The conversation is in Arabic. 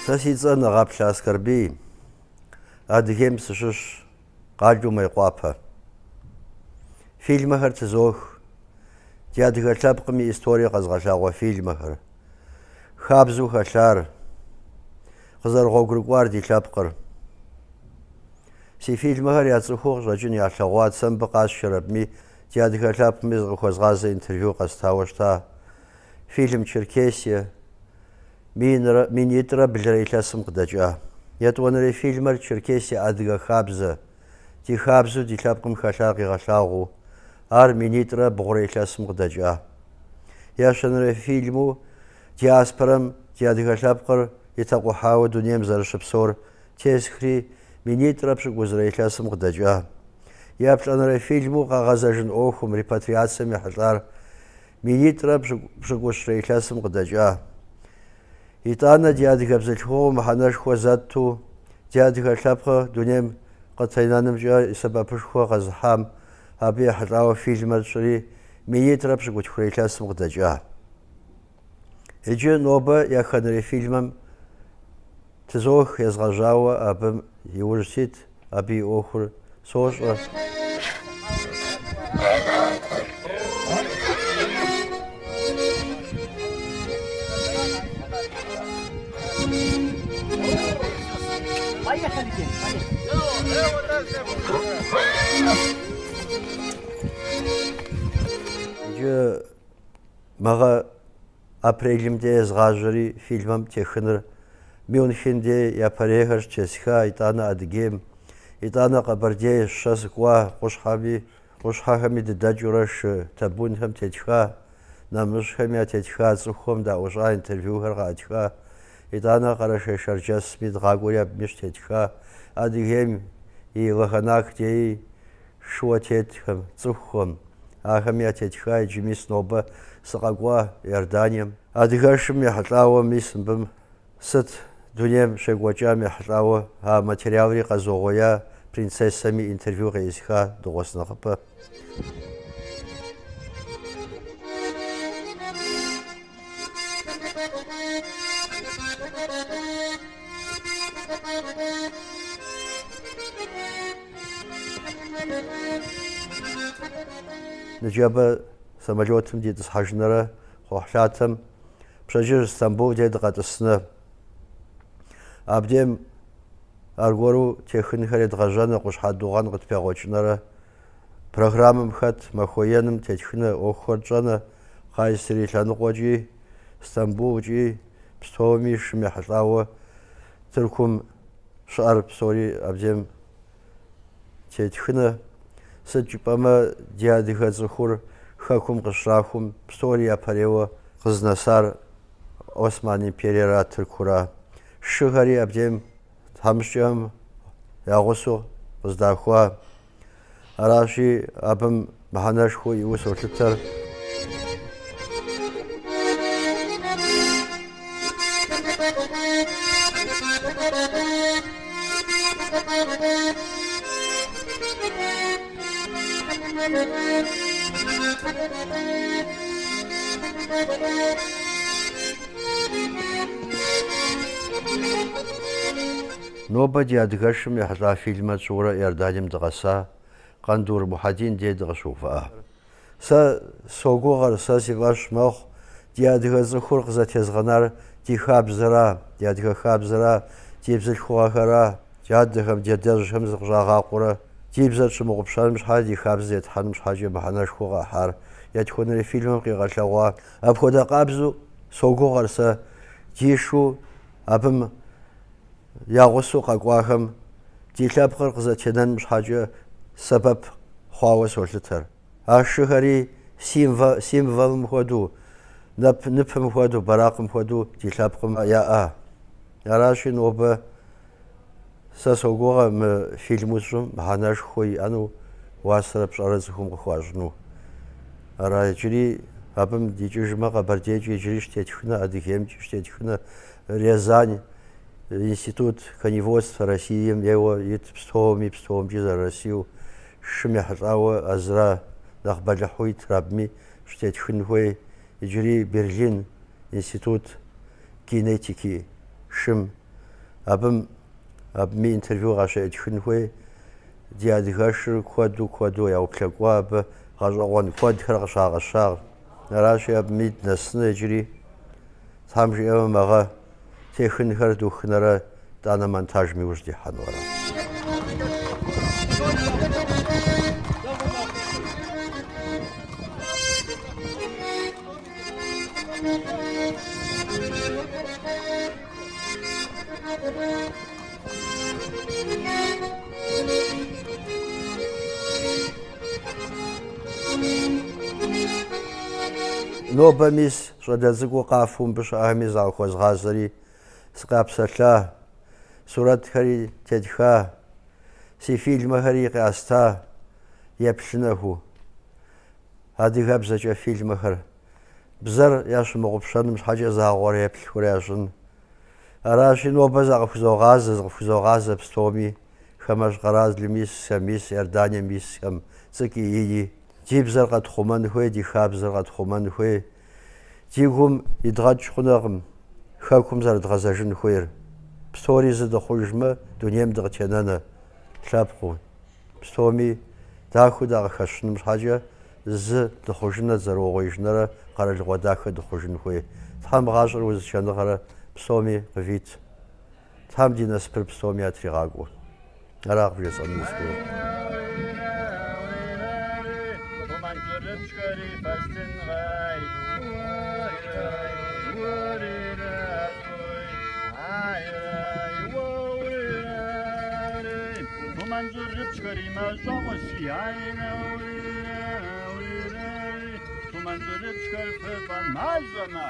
ساسيتسا نغابش عسكربي أديهم سشش قالوا ما يقابها فيلم هر تزوخ جاد غلابقمي إستوريا قزغشاغوا فيلم هر خابزو خشار قزر غوغرقوار دي لابقر سي فيلم هر ياتسوخوغ رجن يعشاغوات سنبقاس شربمي جاد غلابقمي غوزغاز انترفيو قستاوشتا فيلم تشركيسيا مين يترى بالريلاسم قدجاه يتوانري فيلمر تشركيسيا أدغا خابزة دي خابزو دي لابقم خشاقي غشاغو مينيترا بغريلاسم قدجاه ياشنري فيلمو دياسبرم ديادغا لابقر يتاقو حاو دنيام زرشبسور تيسخري مينيترا بشغوزريلاسم قدجاه يابلانري فيلمو غازاجن اوخم ريباترياتسم يحلار مينيترا بشغوزريلاسم قدجاه يتانا ديادغا بزلخو محناش خوزاتو ديادغا لابقر دنيام قطينانم جا سببشخو غزحام أبي حلاوة فيلم الشري ميت ربش قلت خريجاس مقدجاه إجي نوبة يا خنري فيلم تزوخ يزغجاوة أبم يورسيت أبي أخر صوش مغا أبريلمدي زغاجري فيلمم تخنر ميونخندي يا بريغر تشسخا إتانا أدجيم إتانا قبردي شاسكوا قشحامي دداجورش تبونهم تتخا نمشهم يا تتخا زخوم دا وجا انترفيوهر غاتخا إتانا قرش شرجس ميد غاغوريا بمش تتخا أدجيم يغهناك دي شوتيتهم زخوم أهمية تتخا جميس نوبة سقاقوا يردانيم أدغاشم يحلاوة ميسم بم ست دنيام شقوجام يحلاوة ها ماتريالي قزوغويا برنسيسامي انترفيو غيسخا دوغوس نغبا نجابة سمجوتم دي تسحجنرا خوحشاتم بشجر استنبول دي دقاتسنا أبديم أرغورو تيخن خري دغجانا قشحات دوغان قد بيغوچنرا программам خط مخوينم تيخن أوخورجانا خايسري لانقوجي استنبول بستومي شمي حلاوة تركم شعر بسوري أبديم تيخن سجبما ديادي خزخور خاكم قشراكم بسوريا بريوة قزنسار عثماني بيريرا تركورا شهري أبديم همشيم ياغوسو قزداخوا أراشي أبم محناش خو يوسو تتر نوبة أدغشم يحضر فيلم صورة إردادم دغسا قندور محادين دي دغشوفا سا سوغوغر سا سيغاش موخ دي أدغز خورق زات يزغنار دي خابزرا دي أدغ خابزرا دي بزل خواهرا دي أدغم دي أدغشم زغجاغا قورا دي بزل شمغبشان مش حاجة دي خابز يتحان مش حاجة محناش خوغا حار يتخون لي فيلم قيغاش لغوا أبخودا قابزو سوغوغر سا ديشو أبم ياغوسو قاقواهم دي لابقر قزاتشنان مش حاجة سبب خواوس ولتر أشهري سيمفال مخودو نبهم مخودو براق مخودو دي لابقم يا ياراشي نوبة ساسوغوغا فيلموسهم محاناش خوي أنو واسرب شارزهم خواجنو أراجري أبم دي جوجما قبرديجي جريش تيتخنا أديهم جريش تيتخنا Рязань, Институт коневодства России, его пстом за Россию, шмяхрау азра нахбалахуй трабми, штетхинхуй, иджри Берлин, Институт генетики шим абми интервью гашэдхын хуей ди адыгэшыр куэду яуплъэкӏуа абы гъэщӏэгъуэн куэдхэр къыщагъэщагъ. Аращи абми днэсыну иджыри Тхьэм жиӏэмэ мэгъэ техынхэр духынэрэ итӏанэ монтажым иужь дихьэну аращ. Нобэ мис щӏалэ цӏыкӏуу къафэу мыбы щыӏэми закъыхуэзгъазэри сыкъапсэлъа, сурэтхэри тетха, си фильмэхэри къяста еплъынэхуу. Адыгэбзэкӏэ фильмэхэр бзэр ящымыгъупщэным щхьэкӏэ загъуэр еплъхурэ ящӏын. Аращи нобэ закъыхузогъазэ псоми Хамэщ къэразым исхэм, Иорданием исхэм цӏыкӏ ии. Ди бзэр къэтхъумэн хуей, ди хабзэр къэтхъумэн хуей. Ди гум идгъэкӏ хъунэкъым хэкум зэрыдгъэзэжын хуейр. Пстори зыдыхъужмэ, дунейм дыкъытенэнэ лъэпкъыу. Пстоми дахэу дакъыхэщыным щхьэкӏэ зы дыхъужыныр зэрыугъуижынэрэ къэралыгъуэ дахэ дыхъужын хуей. Тхьэм гъащӏэр узыщэныгъэрэ псоми къывит. Тхьэм ди насыпыр псоми ятригъакӏуэ. Ара къыбжесӏэну схуейр. Manzara çıkar fırban mazana.